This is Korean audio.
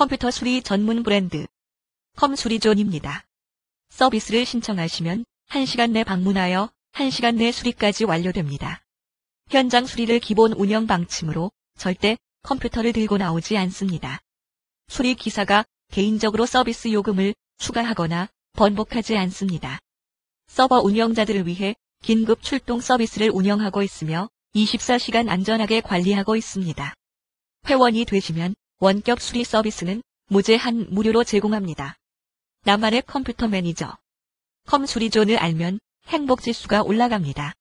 컴퓨터 수리 전문 브랜드 컴수리존입니다. 서비스를 신청하시면 1시간 내 방문하여 1시간 내 수리까지 완료됩니다. 현장 수리를 기본 운영 방침으로 절대 컴퓨터를 들고 나오지 않습니다. 수리 기사가 개인적으로 서비스 요금을 추가하거나 번복하지 않습니다. 서버 운영자들을 위해 긴급 출동 서비스를 운영하고 있으며 24시간 안전하게 관리하고 있습니다. 회원이 되시면 원격 수리 서비스는 무제한 무료로 제공합니다. 나만의 컴퓨터 매니저 컴수리존을 알면 행복지수가 올라갑니다.